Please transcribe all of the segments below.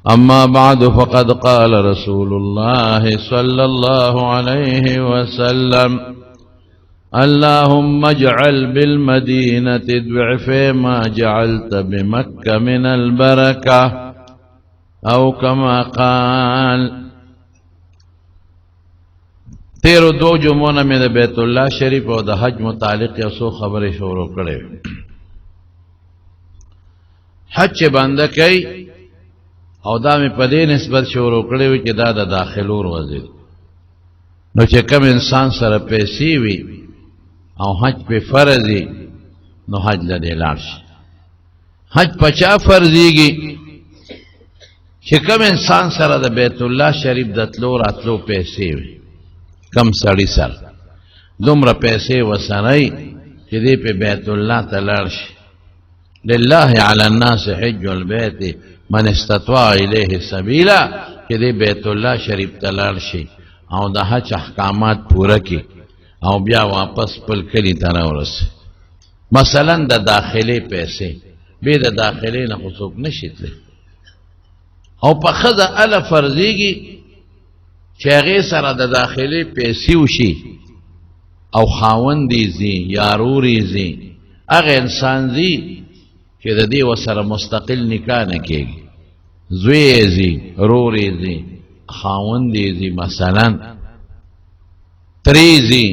أما بعد فقد قال رسول الله صلى الله عليه وسلم اللهم اجعل بالمدينة ضعف ما جعلت بمكة من البركة أو كما قال. تیرو دو جمعونه میں د بیت الله شریف او د حج متعلق یو څو خبرې شروع کړې. حج چې بنده کوي او دا مې په دې نسبت شروع کړې وي چې دا د داخلو ورځي، نو چې کوم انسان سره پیسې وي او حج په فرض وي نو حج لدې لاړ شي. حج په چا فرضيږي؟ چې کوم انسان سره د بیت الله شریف د تلو راتلو پیسې وي، کم سړی سره دومره پیسې وسنئ چې دې په بیت الله ته لاړ شي. لله علی الناس حج البیت من استطاع الیه سبیلا، چې دې بیت الله شریف ته لاړ شي او د حج احکامات پوره کړي او بیا واپس خپل کلي ته راورسي. مثلا د داخلي پیسې به د داخلي نه خو څوک نشي تللی، او په ښځه اله فرضیږي چې هغې سره د داخلي پیسې وشي او خاوند یې ځي یا رور یې ځي، هغه انسان ځي چې د دې ورسره مستقل نکاح نه کېږي، زوی یې ځي، رور یې ځي، خاوند یې ځي، مثلا ترې ځي،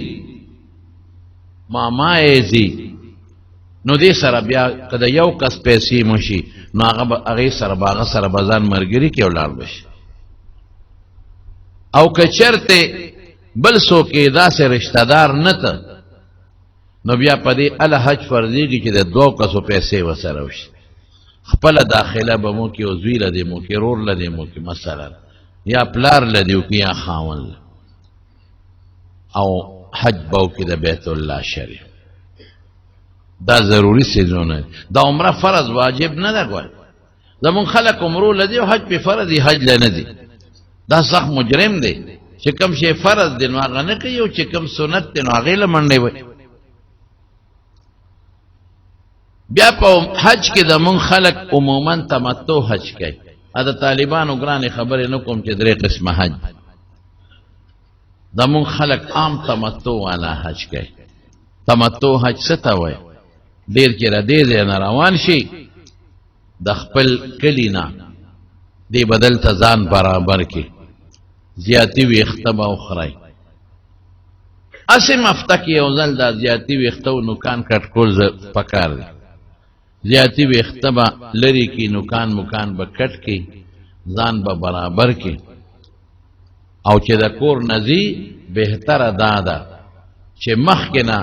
ماما یې ځي، نو دې سره بیا که د یو کس پیسې مشي نو هغې سره به ځان ملګري کړي او لاړ به شي. او که چرته بل څوک یې داسې رشته دار نه ته نو بیا په دې اله حج فرضېږي چې د دوو کسو پیسې ورسره وشي. خپله داخله به مو کړي او زوی له دې مو کړي، رور له دې مو کړي، مثلا یا پلار له دې وکړي یا خاوند، او حج به وکړي د بیت الله شریف. دا ضروري څیزونه دا عمره فرض واجب نه ده. ګوره زمونږ خلک عمرو له دي او حج په فرض دي، حج له نه دي. دا سخت مجرم دی چې کوم شی فرض دی نو هغه نه کوي، او چې کوم سنت دی نو هغې له منډې وي. بیا په حج کې زمونږ خلک عموما تمتع حج کوي. د طالبانو ګرانې خبرې نه کوم چې درې قسمه حج، زمونږ خلک عام تمتع والا حج کوي. تمتع حج څه ته وایي؟ ډېر چې د دې ځای نه روان شي د خپل کلي نه دې بدل ته ځان برابر کړي، زیاتي ویښته به وخورئ. هسې مفته کې یو ځل دا زیاتي ویښته و نوکان کټ کول پکار دی. زیاتي ویښته به لرې کړي، نوکان مکان به کټ کړي، ځان به برابر کړي. او چې د کور نه ځي بهتره دا ده چې مخکې نه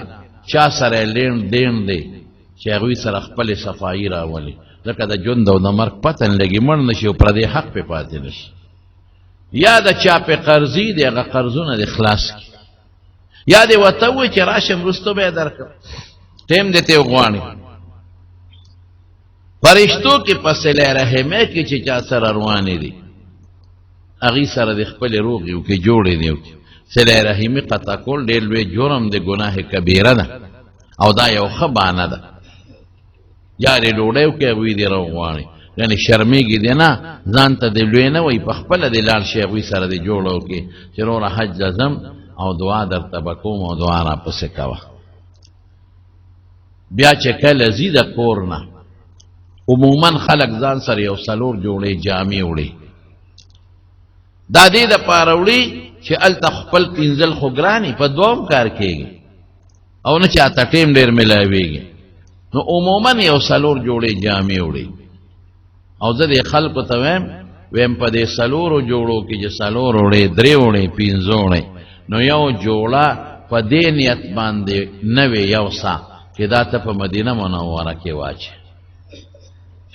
چا سره لین دین دی چې هغوی سره خپلې صفایي راولي، ځکه د ژوند او د مرګ پته نه لګي، مړ نه شي او پردی حق پې پاتې نه شي. یا د چا پې قرضي دی هغه قرضونه دې خلاص کړي، یا دې ورته ووایي چې راشم وروستو به یې درکړم، ټیم دې ته وغواړي. فرشتو کې په صله رحمۍ کې چې چا سره روانې دي هغې سره د خپلې روغې وکړي، جوړې دې وکړي. صله رحمي قطع کول ډېر لوی جرم دی، ګناه کبیره ده، او دا یو ښه بانه ده. یا دې ډوډۍ وکړي هغوی دې راوغواړي، یعنې شرمېږي دې نه، ځان ته دې لوی نه وایي، په خپله دې لاړ شي هغوی سره دې جوړه وکړي چې وروره حج ته ځم او دعا درته به کوم او دعا راپسې کوه. بیا چې کله ځي د کور نه عموما خلک ځان سره یو څلور جوړې جامې وړي. دا دې دپاره وړي چې هلته خپل پینځل خو ګرانې په دوام کار کېږي او نه چاته ټیم ډېر میلاویږي، نو عموما یو څلور جوړې جامې وړي. او زه دې خلکو ته ویم په دې څلورو جوړو کې چې څلور وړې، درې وړې، پنځه وړې، نو یو جوړه په دې نیت باندې نه وي یو څه چې دا ته په مدینه منوره کې واچي.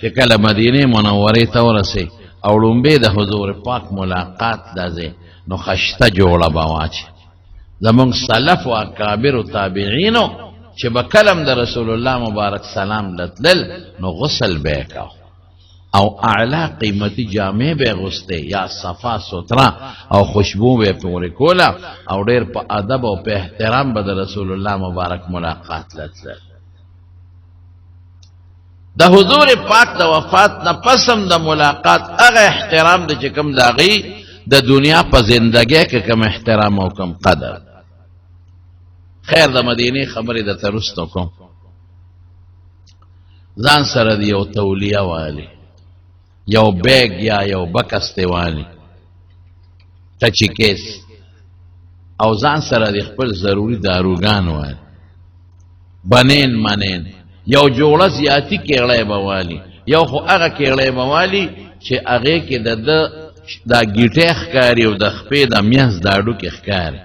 چې کله مدینې منورې ته ورسې او لومبې د حضور پاک ملاقات دا ځای نو خشته جوړه به واچي. زمونږ سلف و اکابر و تابعینو چې به کلم د رسول الله مبارک سلام لتلل نو غسل به یې کو او اعلی قیمتي جامې به یې غوستې، یا صفا ستره او خوشبو به یې پورې کوله، او ډېر په ادب او په احترام به د رسول الله مبارک ملاقات لتلل. د حضور پاک د وفات نه پسم د ملاقات هغه احترام د چې کوم داغي د دنیا په زندګۍ کې کوم احترام او کوم قدر. خیر د مدینه خبرې د ترستو کوم ځان سره دی یو تولیه والی یو بیگ یا یو بکسته والی ټچی کیس او ځان سره د خپل ضروری داروګان والی بنین منین یو جوړه زیاتی کېړی بوالی یو خو هغه کېړی بوالی چې هغې کې دا ګیټې ښکاري او د خپې د میانځ د هډوکې ښکاري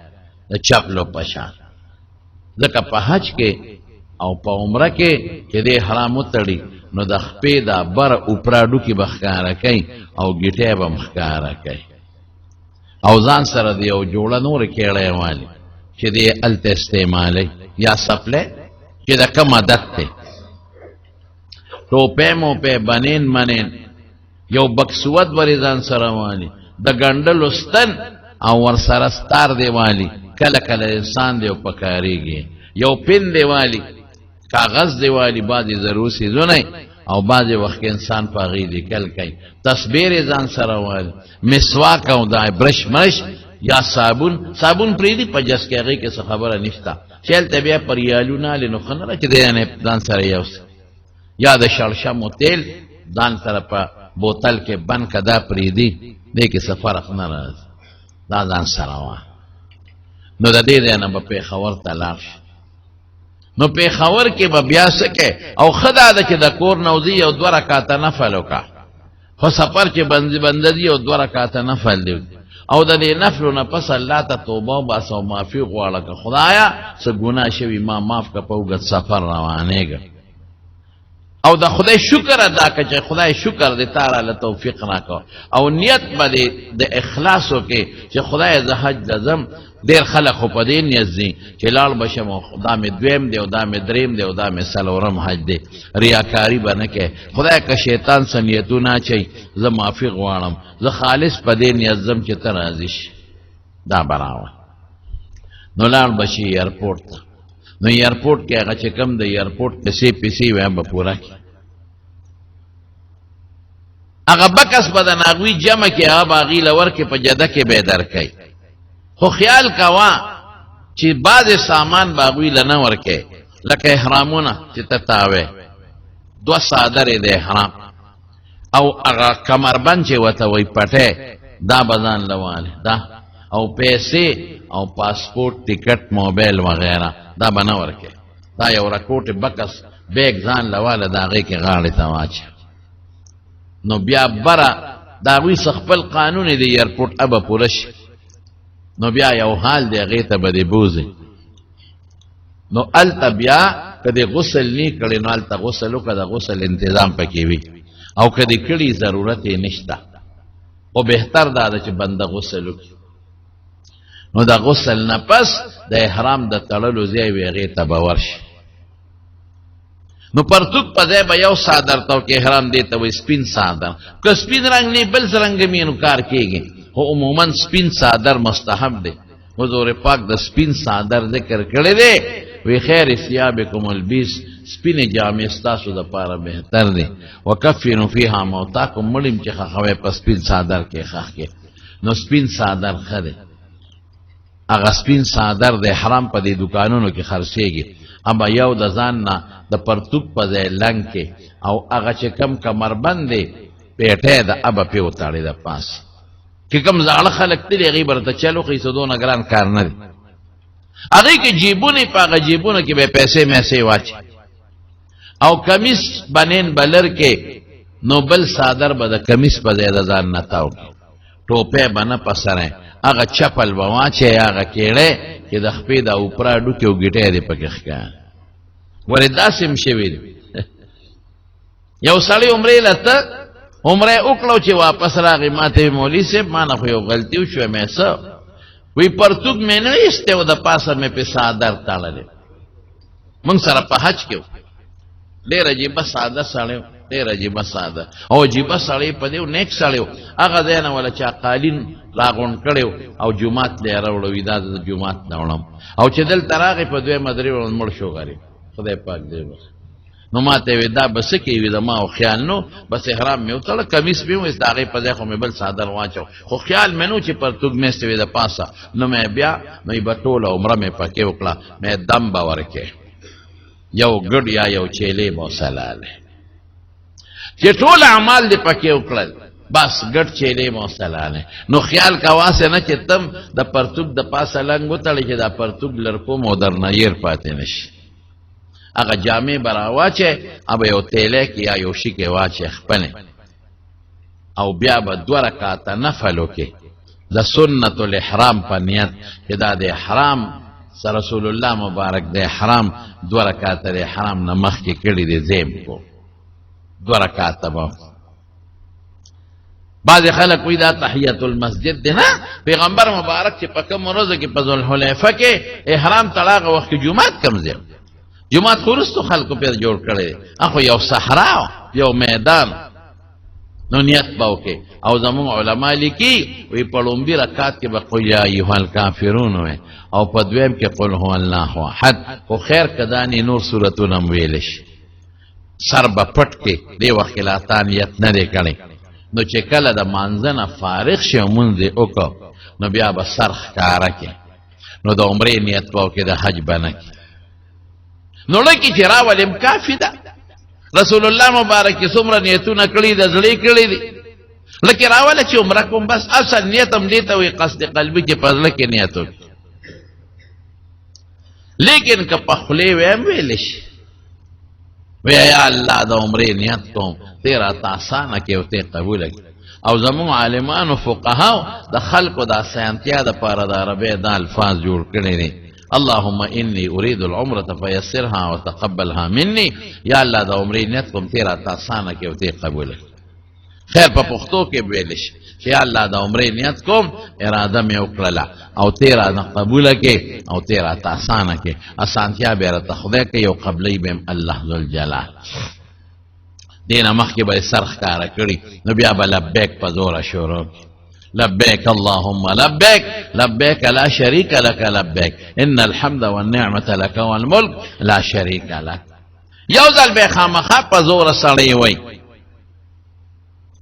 د چپلو په شان. ځکه په حج کې او په عمره کې چې دې حرام وتړي نو د خپې دا بره اوپره هډوکې به ښکاره کوي او ګیټې به م ښکاره کوي او ځان سره د یو جوړه نورې کېړی والی چې دې هلته استعمالی یا سپلی چې د کم عدد دی ټوپې موپې بنین منین یو بکسوت وری ځان سره والی د ګنډلو ستن او ورسره ستار دی والی کله کله انسان دی او پکارېږي یو پن دی والی کاغذ دی والی بعضې ضرور څیزونه او بعضې وخت کې انسان په هغې لیکل کوي تصبیر یې ځان سره والی مسواک او دا برش مرش یا صابون پرېږدي په جس کې هغې کې څه خبره نشته چې هلته بیا پر ریالونه هلې نو ښه نه ده چې دی ځان سره یوسي یا د شړشمو تیل ځان سره په بوتل کې بند که دا پرېږدي دې کې څه فرق نه راځي دا ځان سره وه. نو د دې ځای نه به پېښور ته لاړ شي نو پېښور کې به بیا څه کوې او ښه دا ده چې د کور نه وځي یو 2 رکعاته نفل وکړه خو سفر چې بنده دي یو 2 رکعاته نفل دی او د دې نفلو نه پس الله ته توبه وباسه او معافي غواړه که خدایه څه ګناه شوي ما معاف که په اوږد سفر روانېږه او د خدای شکر ادا که چې خدای شکر دی تا راله توفیق راکړه او نیت به دې د اخلاص وکړې چې خدای زه حج ته ځم ډېر خلک خو په دې نیت ځي چې لاړ به شم دا مې دویم دی او دا مې دریم دی او دا مې څلورم حج دی ریاکاري به نه کوې خدای که شیطان څه نیتونه اچوي زه معافي غواړم زه خالص په دې نیت ځم چې ته راضي شي دا به راوړه نو لاړ به شي ایرپورټ ته نو ایرپورټ کې هغه چې کوم د ایرپورټ پیسې وی به پوره کړي هغه بکس به د ناغوي جمع کې هغه به هغې له ورکې په جده کې به یې درکوي خو خیال کوه چې بعضې سامان به هغوی له نه ورکوي لکه احرامونه چې ته تاوې 2 څادرې د احرام او هغه کمربند چې ورته وایي پټی دا به ځان له والې دا او پیسې او پاسپورټ ټکټ موبایل وغیره دا به نه ورکوي دا یو رکوټ بکس بیگ ځان له واله د هغې کې غاړې ته واچوي نو بیا بره د هغوی څه خپل قانون د ایرپورټ به پوره شي نو بیا یو حال دی هغې ته به دې بوځي نو هلته بیا که دې غسل نه کړی نو هلته غسل وکړه د غسل انتظام پکې وي او که دې کړي ضرورت یې نشته خو بهتر دا ده چې بنده غسل وکړي نو د غسل نه پس د احرام د تړلو ځای وي هغې ته به ورشي نو پرتوک په ځای به یو څادر ته وکړي احرام دې ته وایي سپین څادر که سپین رنګ نه بل څه رنګ مې نو کار کېږي خو عموما سپین څادر مستحب دی حضور پاک د سپین څادر ذکر کړی دی وی خیر ثیابکم البیس سپینې جامې ستاسو دپاره بهتر دی وکفنوا فیها موتاکم مړیم چې ښخوئ په سپین څادر کې ښخ کې نو سپین څادر ښه دی هغه سپین څادر د احرام په دې دوکانونو کې خرڅېږي اما یو د ځان نه د پرتوک په ځای لنګ کې او هغه چې کم کمربند دی پیټی د ابه پې وتاړې د پاس چې کوم زاړه خلک تلي هغې به راته چل وښیي څه دونه ګران کار نه دی هغې کې جیبونه په هغه جیبونو کې به پیسې میسې واچي او کمیس بنین به لر کې نو بل څادر به د کمیس په ځای د ځان نه تاو کړي ټوپی به نه په سری هغه چپل به واچی هغه کېړی چې د خپې د اوپره هډوکې او ګیټی دې پکې ښکار ولې داسې هم شوي دي یو سړی عمرې له ته عمره وکړو چې واپس راغی ما ته مولوي صاحب ما نه خو یو غلطي وشوه مې څه وی پرتوک مې نه ایستی و د پاسه مې پې څادر تړلی موږ سره په حج کې و ډېر عجیبه ساده سړی و ډېر عجیبه ساده او عجیبه سړی په دې و نیک سړی و هغه ځای نه وله چا قالین راغونډ کړی او جومات له یې راوړوي دا د جومات نه وړم او چې دلته راغی په 2 مدرې مړ شو غریب خدای پاک دې بخ نو ما ته وی دا بس کې وی دا ما او خیال نو بس احرام مې وتړ کمیس به وې داغه په ځای خو مې بل صادر واچو خو خیال مې نو چې پرتګ مې ستوي د پاسه نو مې بیا مې بټوله عمره مې پکې وکړه مې دم باور کې یو ګډ یا یو چيلې مو سلاله چې ټول اعمال دې پکې وکړل بس ګډ چيلې مو سلاله نو خیال کا واسه نه چې تم د پرتګ د پاسه لنګ وتړې چې د پرتګ لړکو مو درنیر پاتې نشي اگه جامع برا واچه اب یو تیله کی یا یو شی کې واچه خپنه او بیا به 2 رکعات نفلو کې د سنت الاحرام په نیت چې دا د احرام سره رسول الله مبارک د احرام 2 رکعات د احرام نه مخ کې کړي دي زم کو 2 رکعات به بعض خلک وی دا تحیت المسجد ده نه پیغمبر مبارک چې په کوم ورځ کې په ذوالحلیفه کې احرام طلاق وخت جمعات کم زم جمعات خورستو خلقو پیر جوړ کړي اخو یو صحرا یو میدان نو نیت باو کې او زمون علما لیکي وی پړومبي رکعات کې بقول یا ایها الکافرون او په دویم کې قل هو الله احد خو خیر کدانی نور سورتونه ویلش سر په پټ کې دی وخلاتان نیت نه دی کړي نو چې کله د مانځنه فارغ شي مونږ وکړو نو بیا به سرخ کار کې نو د عمرې نیت باو کې د حج بنه نو لکه چې راولم کافی ده رسول الله مبارک څومره نیتونه کړی د زړی کړی دي لکه راوله چې عمره کوم بس اصل نیتم دیته وي قصد قلبي چې پزله کې نیت لیکن که په خلی ویم ویلش وی یا الله د عمرې نیت کوم تیرا تاسانه کې او ته قبول او زمون عالمانو فقهاو د خلقو د سنتیا د پاره د عربی د الفاظ جوړ کړی دي اللهم اني اريد العمره فيسرها وتقبلها مني یا الله د عمرې نیت کوم تیرا تاسانه کې او ته قبول خیر په پښتو کې ویلش چې یا الله د عمرې نیت کوم اراده مې وکړه او تیرا د قبول کې او تیرا تاسانه کې اسانتیا به راته خدای کې یو قبلې بهم الله ذل جلال دینه مخکې به سرخ کار کړی نو بیا به لبیک په زور شروع لبيك اللهم لبيك لبيك لا شريك لك لبيك ان الحمد والنعمه لك والملك لا شريك لك يوزل بخامخه په زور سړی وای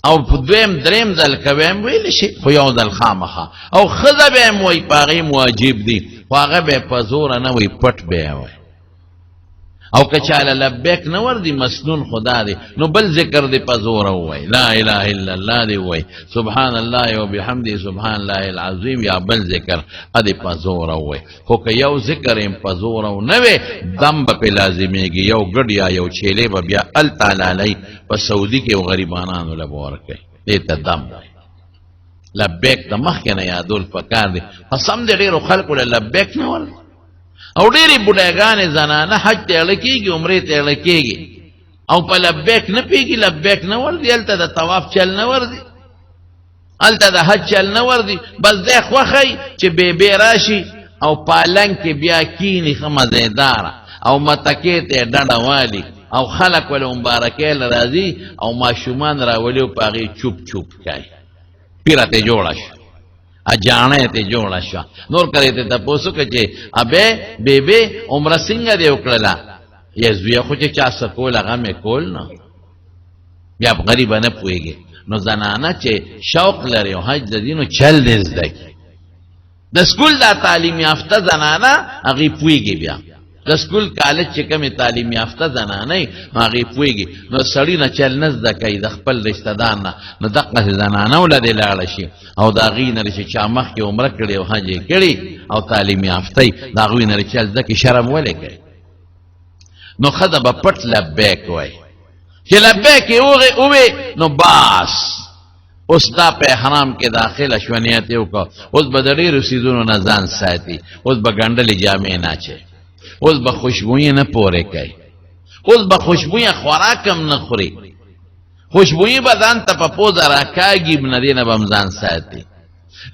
او په دویم دریم ځل کوم ویل شي خو یوزل خامخه او خذ به موي پاغي واجب دي واغه به په زور نه وي پټ به وای او کچاله لبیک نو ور دي مسنون خدا دی نو بل ذکر دی پزور وای لا اله الا الله دی وای سبحان الله وبحمده سبحان الله العظیم یا بل ذکر ادي پزور وای خو که یو ذکر ام پزور نه وي دم په لازمیږي یو ګډ یا یو چيله به بیا ال تعالی علی په سعودي کې غریبانو له ورکه دې ته دم لبیک د مخکنه یادول پکار دی قسم دې ډیرو خلکو له لبیک نه ول او ډېری بډایګانې زنانه حج ته لکېږي عمرې ته لکېږي او په لبیک نه پیږي لبیک نه ور دي هلته د طواف چل نه ور دي هلته د حج چل نه ور دي بس دی خوښی چې بېبې راشي او پالنګ کې بیا کینی ښه مزېداره او متکې ته ډډه والي او خلک ولې مبارکۍ له راځي او ماشومان راولي او په هغې چوپ چوپ کوي پیره ته جوړه شو اجانه ته جوړه شو نور کړی ته تاسو کې چې ابه بیبي عمره څنګه دی وکړه یې زوی خو چې چا سکول هغه مې کول نه بیا غریب نه پويږي نو زنانه چې شوق لري او حج د دینو چل دې زده د سکول دا تعلیم یافته زنانه هغه پويږي بیا د سکول کالج چې کومه تعلیم یافته زنانه هغه پويږي نو سړی نه چل نه زده کوي د خپل رشتہ دار نه نو دغه زنانه ولادي لاړ شي او دا غي نه چې چا مخ کې عمره کړي او حج کړي او تعلیم یافته دا غوی نه چل زده شرم ولې کوي نو خدای په پټ لبیک وای چې لبیک اوه نو باس اوس دا په حرام کې داخله شونیت یو کو اوس بدړي رسیدونو نه ځان ساتي اوس بغندلې جامې نه چي اوس به خوشبوئی نه پوره کوي اوس به خوشبوئی خوراکم نه خوري خوشبوئی بدن ته په پوزه راکاږي نه دینه بمزان ساتي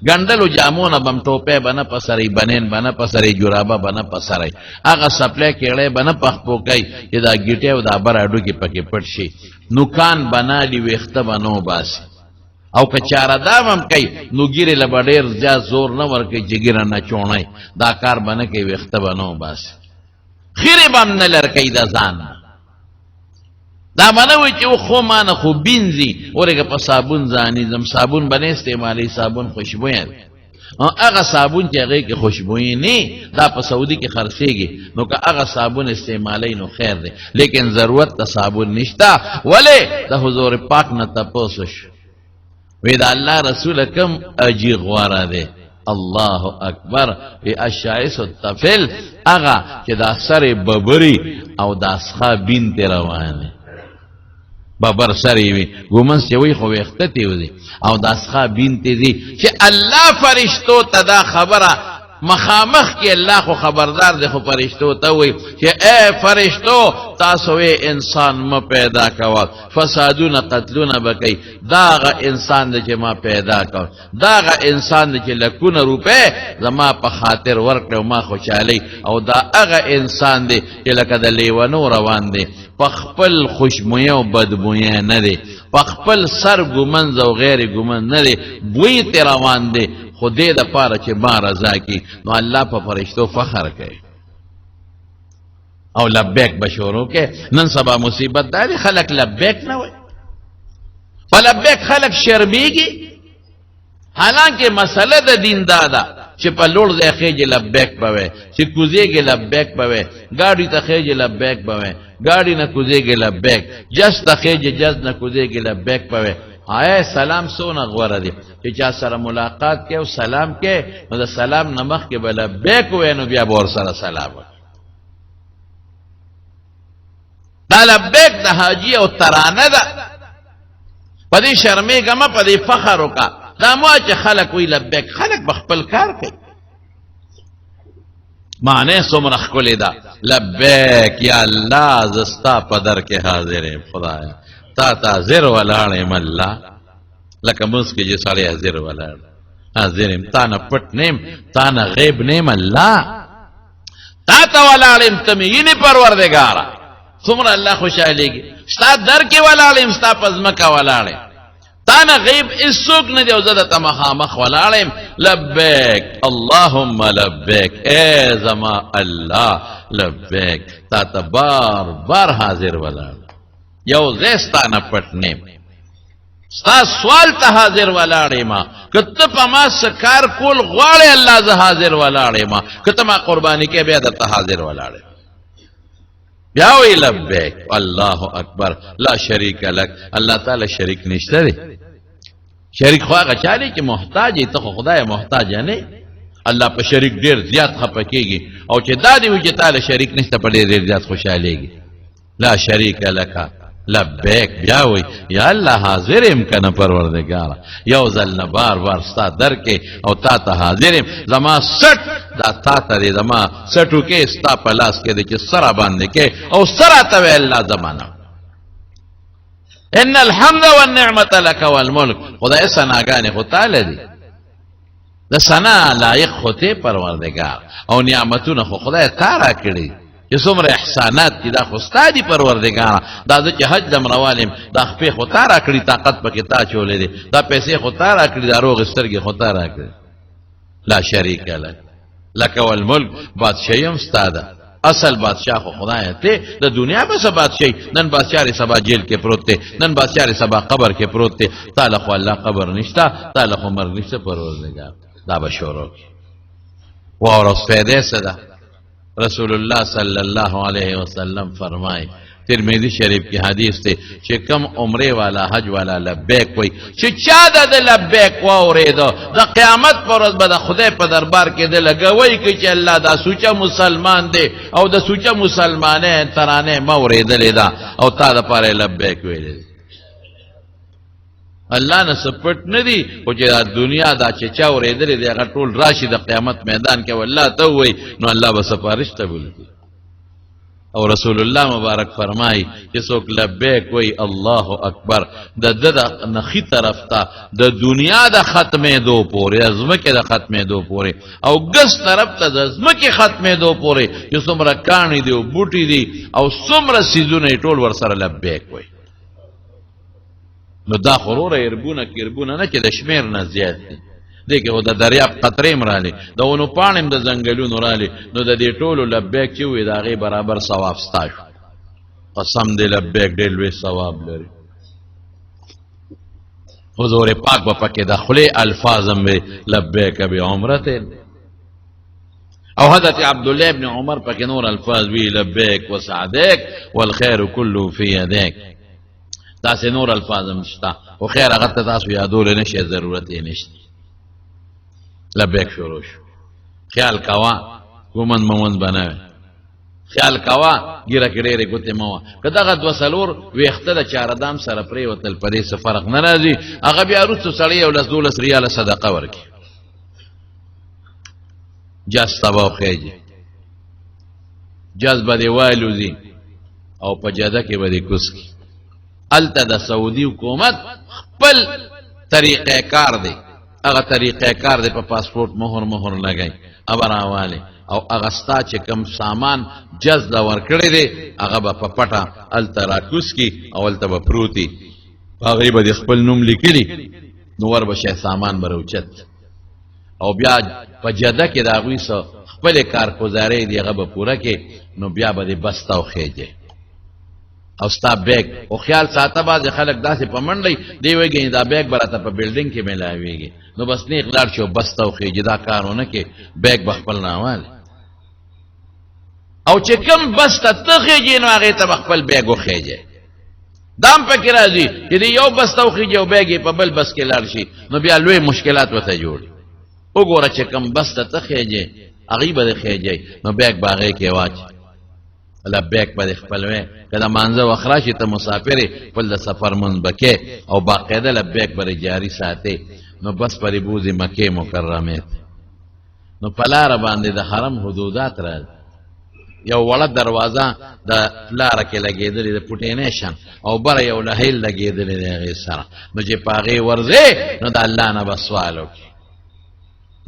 ګندلو جامونه بم ټوپه بنه پسري بنین بنه پسري جورابه بنه پسري هغه سپلې کېړې بنه پخپو کوي چې دا ګټه او دا بر اډو کې پکې پټ شي نوکان بنالي وخته بنو باس او کچاره دامم کوي نو ګیره لبډیر ځا زور نه ورکي جګیره نه چونای دا کار بنه کوي وخته بنو باس خیره بم نه لر کوي د ځان دا منوی چې خو مانه خو بینځي ورګه په صابون ځاني زم صابون باندې استعمالي صابون خوشبوئی هغه صابون چې هغه کې خوشبوئی نه دا په سعودي کې خرڅيږي نو که هغه صابون استعمالي نو خیر دی لیکن ضرورت ته صابون نشتا ولې د حضور پاک نه تاسو وی دا الله رسول کم اجي غواره دی الله اکبر ای اشعث الطفل هغه چې دا سره ببري او دا ښه بنت روانه بابر سری وی ګومن چې وی خو وختتی وي او دا ښه بنت دي چې الله فرشتو ته دا خبره مخامخ کې الله خو خبردار دی خو فرشتو ته وی چې اے فرشتو تاسو انسان ما پیدا کوا فسادونه قتلونه بکی داغه انسان دی چې ما پیدا کړ داغه انسان دی چې لکونه روپے زما په خاطر ورکړو ما خوشالي او دا هغه انسان دی چې لکه د لیوانو روان دی پخپل خوشبوئی او بدبوئی نه دی پخپل سر ګمنځ او غیر ګمنځ نه دی بوئی ته روان دی خدای د پاره چې ما رضا کی نو الله په فرشتو فخر کوي او لبیک بشورو کې نن سبا مصیبت داري خلق لبیک نه وي فلبیک خلق شرمېږي حالانکه مسله د دین دادا چې په لوړ ځای خېږي لبیک بوي چې کوزيږي لبیک بوي ګاډي ته خېږي لبیک بوي ګاډي نه کوزيږي لبیک جس ته خېږي جس نه کوزيږي لبیک بوي آیا سلام سونه غوړه دي چې چا سره ملاقات کې او سلام کې نو د سلام نمخ کې بل لبیک وې نو بیا ور سره سلام دا لبیک د حاجی او ترانه ده پدې شرمې ګم پدې فخر وکا دا مو چې خلق وی لبیک خلق بخپل کار کوي معنی څومره ښکلی ده لبیک یا الله زستا په در کې حاضر یم خدایا تا حاضر ولاړ یم الله لکه موږ کې چې سړی حاضر ولاړ حاضر یم تا نه پټ نیم تا نه غیب نیم الله تا ته ولاړ یم ته مې یې پروردګاره څومره الله خوشحالېږي ستا در کې ولاړ یم ستا په ځمکه ولاړ یم تانا غیب اسوک نه دی او زه درته مخامخ ولاړ یم لبیک اللهم لبیک اے زما الله لبیک تا ته بار بار حاضر ولاړ یو زه ستا نه پټ نیم ستا سوال ته حاضر ولاړ یم که ته په ما څه کار کول غواړې الله زه حاضر ولاړ یم که ته ما قرباني کې بیا درته حاضر ولاړ یم بیا وی لبیک الله اکبر لا شریک لک الله تعالی شریک نشته دی شریک خو هغه چالي چې محتاج ته خو خدای محتاج نه الله په شریک ډیر زیات خپکیږي او چې دا دی چې تعالی شریک نشته په ډیر زیات خوشاليږي لا شریک لک لبیک بیا وی یا الله حاضر ام کنه پروردگار یو ځل بار بار ستا در کې او تا ته حاضر ام زما سټ دا تا ته زما سټو کې ستا په لاس کې د چې سره باندې کې او سره ته الله زمانہ ان الحمد والنعمت لك والملك خدای ثناګانې خو تعالی دی د ثنا لایق خو ته پروردگار او نعمتونه خو خدای تا را کړی چې څومره احسانات دي دا خو ستا دي پروردگار دا چې حج دم روانم دا خپې خو تا را کړی طاقت پکې تا چولې دي دا پیسې خو تا را کړی دا روغ سترګې خو تا را کړی لا شریک لك والملك بادشاہیم ستا ده اصل بادشاہ خو خدای ته د دنیا به سبا بادشاہ نن بادشاہ سبا جیل کې پروت دی نن بادشاہ سبا قبر کې پروت دی تعالی خو الله قبر نشتا تعالی خو مرګ نشته پروردگار دا به شروع و اور فائدې صدا رسول الله صلی الله علیه وسلم فرمائے ترمذی شریف کی حدیث ته چې کم عمره والا حج والا لبیک وای چې چا د لبیک و اوریدو د قیامت پر ورځ به د خدای په دربار کې د لګوي کې چې الله دا سوچا مسلمان دی او د سوچا مسلمانې ترانه ما اوریدلې دا او تا د پاره لبیک ویلې الله نه سپټ نه دی او چې د دنیا دا چې چا اوریدلې دی هغه ټول راشي د قیامت میدان کې والله ته وای نو الله به سفارش قبول کړي او رسول الله مبارک فرمای چې څوک لبیک وای الله اکبر د نخی طرف ته د دنیا د ختمې دو پورې ازمکه د ختمې دو پورې او ګس طرف ته د ازمکه ختمې دو پورې چې څومره کانی دی او بوټي دی او څومره سيزونه ټول ور سره لبیک وای نو دا خروره يربونه نه چې د شمیر نه زیات دي دغه د دریاب قطرې مراله د ونو پانم د زنګلونو راله نو د دې ټولو لبیک چې وي دا غي برابر ثواب ستاشو قسم دې لبیک ډېر لوی ثواب لري. حضور پاک با پکې د خولې الفاظ هم لبیک بعمرة، او حضرت عبدالله ابن عمر پکې نور الفاظ وی لبیک وسعدیک والخیر كله فی یدیک. داسې نور الفاظ هم شته، خو خیر هغه ته تاسو یادولی نشئ، ضرورت یې نشته. لبیک شروع شو. خیال کوه ګومند مومند به نه وي، خیال کوه ګیره کې ډېرې ګوتې مه وه. که دغه دوه څلور ویښته د چاردام سره پرېوتل په دې څه فرق نه راځي، هغه بیا وروستو سړی 11-12 ریاله صدقه ورکړي. جز ته به وخېږي، جز به دې والوځي او په جده کې به دې کوز کړي. هلته د سعودي حکومت خپل طریقې کار دی، هغه طریقې کار دی په پاسپورټ مهر لګئ ابه راوالی، او هغه ستا چې کوم سامان جز له ورکړی دی هغه به په پټه هلته راکوز کړي او هلته به پروتي، په هغې به دې خپل نوم لیکلي، نو ور به شی سامان به راوچت، او بیا په جده کې د هغوی څه خپلې کارګزارۍ دي هغه به پوره کې، نو بیا به دې بس ته وخېږې او ستا بیگ. او خیال ساته بعضې خلک داسې په منډی دی وایي دا بیگ به راته په بلډینګ کې میلاویږي، نو بس نیغ لاړ شي او بس ته وخېږي. دا کار ونه کې، بیگ به خپل راوالی، او چې کوم بس ته ته خېږي نو هغې ته به خپل بیگ وخېږي. دا هم پکې راځي چې د یو بس ته وخېږي او بیگ یې په بل بس کې لاړ شي، نو بیا لوی مشکلات ورته جوړي. وګوره چې کوم بس ته ته خېږې هغې به دې خېږئ، نو بیگ به هغې کې واچي. لبیک به دې خپل وی، که د مانځه وخت راشي ته مسافر یې، خپل د سفر مونځ به کې او باقاعده لبیک به جاري ساتې. نو بس پرې بوځي مکې مکرمې ته، نو په لاره باندې د حرم حدودات راځي. یو وړه دروازه د لاره کې لګېدلې د پوټینې شان، او بره یو لهیل لګېدلې د هغې سره، نو چې په هغې ورځې نو د الله نه به سوال وکړي.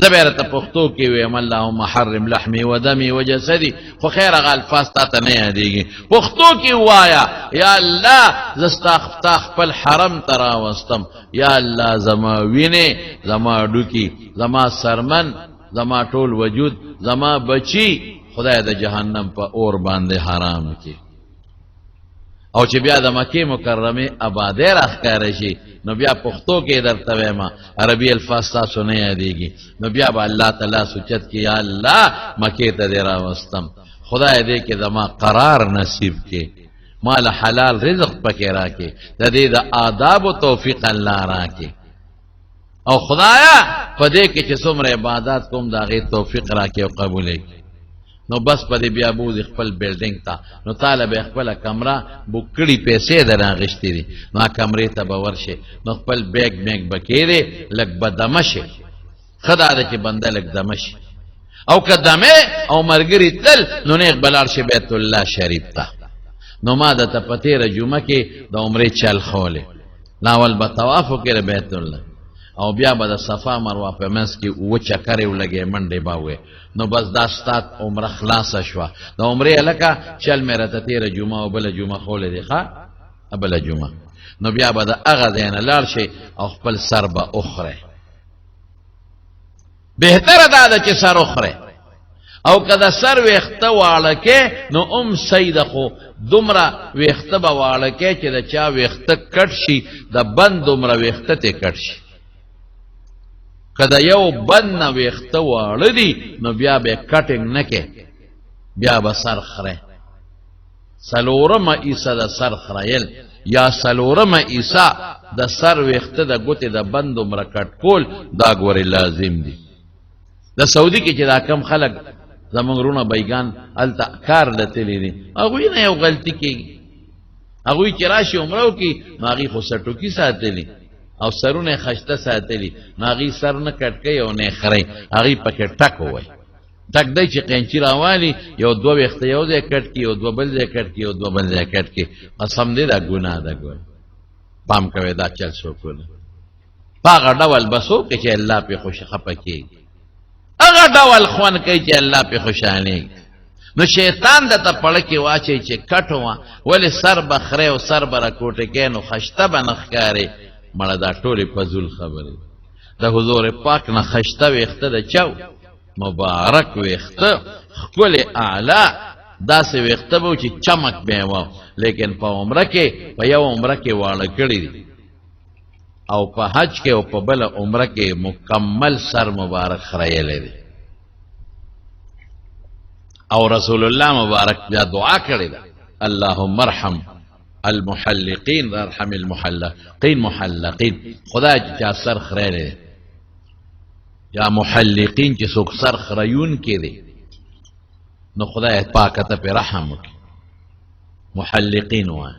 زه به یې راته پښتو کې ویم اللهم حرم لحمي و دمي و جسدي، خو خیر هغه الفاظ تا ته نه یادېږي. پښتو کې ووایه یا الله زه ستا خپل حرم ته راوستم، یا الله زما وینې، زما ډوکي، زما سرمن، زما ټول وجود، زما بچي خدای د جهنم په اور باندې حرام کړي. او چې بیا د مکې مکرمې آبادۍ راښکاره شي، نو بیا پښتو کې درته وایم، عربي الفاظ تاسو نه یادېږي، نو بیا به الله تعالی سوچت کې یا الله مکې ته دې راوستم، خدای دې کې زما قرار نصیب کې، مال حلال رزق پکې راکې، د دې د آداب و توفیق الله راکې، او خدایا په دې کې چې څومره عبادات کوم د هغې توفیق راکې او قبول کړي. نو بس په دې بیا بوځي خپل بلډینګ ته، نو تاله به خپله کمره بوک کړي، پیسې در اخېستې دي، نو کمرې ته به ورشي، نو خپل بیگ میگ به کېدې، لږ به دمه شي. ښه دا ده چې بنده لږ دمه شي، او که دمې او ملګري تلل نو نیغ به لاړ شي بیت الله شریف ته. نو ما درته په تېره جمعه کې د عمرې چل ښولې، ناول به طواف وکړې بیت الله، او بیا به د صفا مروه په منځ کې 7 چکرې ولګې منډې به وې، نو بس دا ستا عمره خلاصه شوه. د عمرې هلکه چل مې راته تېره جمعه او بله جمعه ښولې دی، ښه بله جمعه، نو بیا به د هغه ځای نه لاړ شئ او خپل سر به وخورئ. بهتره دا ده چې سر وخورئ، او که د سر ویښته واړه کې نو صحیح ده، خو دومره ویښته به واړه کې چې د چا ویښته کټ شي، د بند دومره ویښته ترې کټ شي. که د یو بند نه ویښته واړه دي نو بیا به کټینګ نه کې، بیا به سر خرئ. څلورمه عیسه د سر خریل، یا څلورمه عیسه د سر ویښته د ګوتې د بند دومره کټ کول، دا ګورې لازم دي. د سعودي کې چې دا کم خلک زمونږ رونه بیګان هلته کار له تللي دي، هغوی نه یو غلطي کېږي، هغوی چې راشي عمره وکړي نو هغوی خو سټوکي ساتلي او سرونه خشته ساتلي، نو هغوی سر نه کټ کوي او نه خرئ، هغوی پکې ټک ووایي. ټک دی چې قینچي راوالي، یو 2 ویښته یو ځای کټ کړي، یو 2 بل ځای کټ کړي، یو 2 بل ځای کټ کړي. قسم دی دا ګناه ده. پام کوئ دا چل څوک ونه، په هغه ډول به څوک چې الله پې خوش خفه کېږي، هغه ډول خوند کوي چې الله پې خوشحالېږي. نو شیطان درته پړه کې واچوي چې کټ وه، ولې سر به خرې او سر به راکوټې کوې، نو خشته به نه ښکارې. مړه دا ټولې فضول خبرې. د حضور پاک نه خشته ویښته د چاو مبارک ویښته ښکلې اعلی داسې ویښته به چې چمک به و، لیکن په عمره کې په یو عمره کې واړه کړي دي او په حج کې او په بله عمره کې مکمل سر مبارک خریلی دی او رسول الله مبارک بیا دعا کړې ده اللهم ارحم المحلقین ارحم محلقین خدای چې چا سر خریلی دی یا محلقین چې څوک سر خریون کې دی نو خدای پاک ته په رحم وکړي محلقین وایي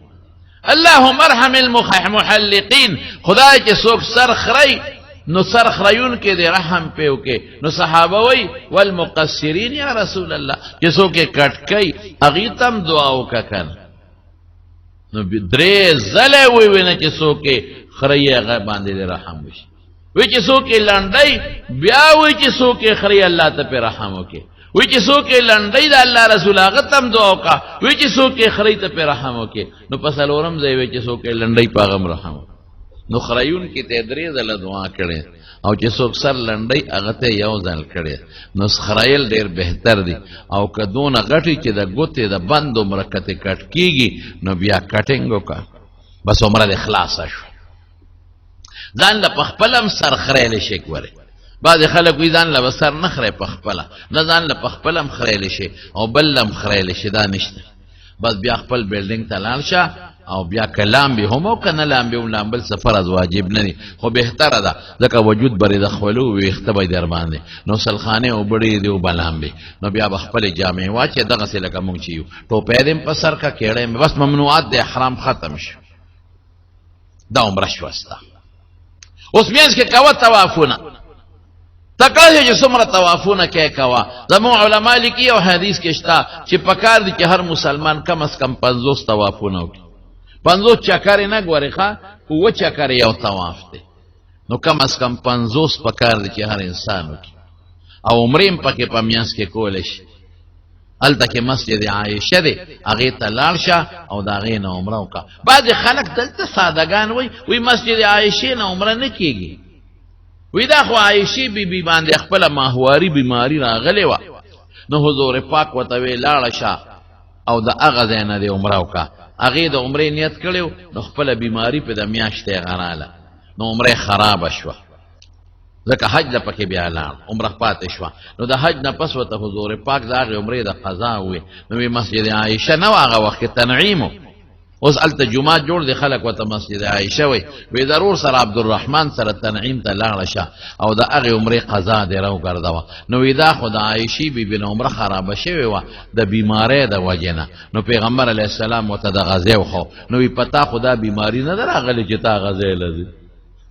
اللهم ارحم المحلقین خدای چې څوک سر خری نو سر خریون کې دی رحم په وکړي نو صحابه وی والمقصرین یا رسول الله چې څوک کټ کوي هغې ته هم دعا وکړه نو درې ځله ووینه چې څوک خری هغه باندې دی رحم وشي وی چې څوک لنډی بیا وی چې څوک خری الله ته په رحم وکړي وی چې څوک لنډی د الله رسول هغه ته هم دعا وکړه وی چې څوک خری ته په رحم وکړي نو په څلورم ځای وی چې څوک لنډی په هغه هم رحم وکړي نو خریون کې ته درې ځله دعا کړې او چې څوک سر لنډی هغه ته یو ځل کړې نو خریل ډېر بهتر دی او که دونه غټي چې د ګوتې د بند عمره کتې کټ کېږي نو بیا کټینګ وکړه بس عمره دې خلاصه شوه ځان له په خپله هم سر خریلی شي ګورې بعضې خلک وي ځان له به سر نه خری په خپله نه ځان له په خپله هم خریلی شي او بل له هم خریلی شي دا نشته بس بیا خپل بلډینګ ته لاړ شه او بیا که لامبې هم او که نه لامبې هم لامبل څه فرض واجب نه دي خو بهتره ده ځکه وجود برې د خولو ویښته به یې در باندې نو سلخانې اوبه ډېرې دي اوبه لامبې نو بیا به خپلې جامې واچې دغسې لکه مونږ چې یو ټوپی دې په سر که کېړی مې بس ممنوعات د احرام ختم شو دا عمره شوه ستا اوس منځ کې کوه طوافونه تکړه چې څومره طوافونه کې کوه زموږ علما لیکي او حدیث کې شته چې پکار دي چې هر مسلمان کم از کم 50 طوافونه وکړي 50 چکرې نه ګورې ښه 7 چکرې یو طواف دی نو کم از کم 50 پکار دي چې هر انسان وکړي او عمرې هم پکې په منځ کې کولی شي هلته کې مسجد عایشه دی هغې ته لاړ شه او د هغې نه عمره وکړه بعضې خلک دلته سادهګان وی مسجد عایشې نه عمره نه کېږي وی دا خو عایشې بیبي باندې خپله ماهواري بیماري راغلې وه نو حضور پاک ورته وی لاړه شه او د هغه ځای نه دې عمره وکړه هغې د عمرې نیت کړی نو خپله بیماري پې د میاشتې غراله نو عمرې خرابه شوه ځکه حج له پکې بیا لاړ عمره پاتې شوه نو د حج نه پس ورته حضور پاک د هغې عمرې د قضا ووې نو وی مسجد عایشه نه و هغه وخت کې تنعیم و اوس هلته جومات جوړ دی خلک ورته مسجد عایشه وی وی ضرور سره عبدالرحمن سره تنعیم ته لاړه شه او د هغې عمرې قضا دې راوګرځوه نو وی دا خو د عایشې بیبي نه عمره خرابه شوې وه د بیمارۍ د وجې نه نو پیغمبر علیه السلام ورته دغه ځای وښو نو وی په تا خو دا بیماري نه ده راغلې چې تا هغه ځای له ځې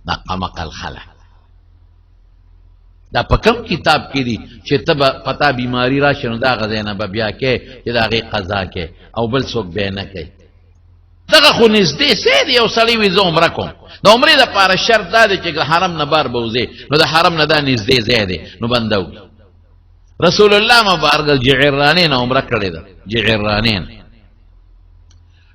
دا قمقل خلک دا په کوم کتاب کې دي چې ته به پتا بیماری راشي نو د هغه ځای نه به بیا کې چې د هغې قضا کې او بل څوک بیا نه کوي دغه خو نږدې سی دی یو سړی وي زه عمره کوم د عمرې دپاره شرط دا دی چې د حرم نه بار به وځې نو د حرم نه دا نږدې ځای دی نو بنده وکړي رسول الله مبارک جعرانین عمره کړې ده جعرانین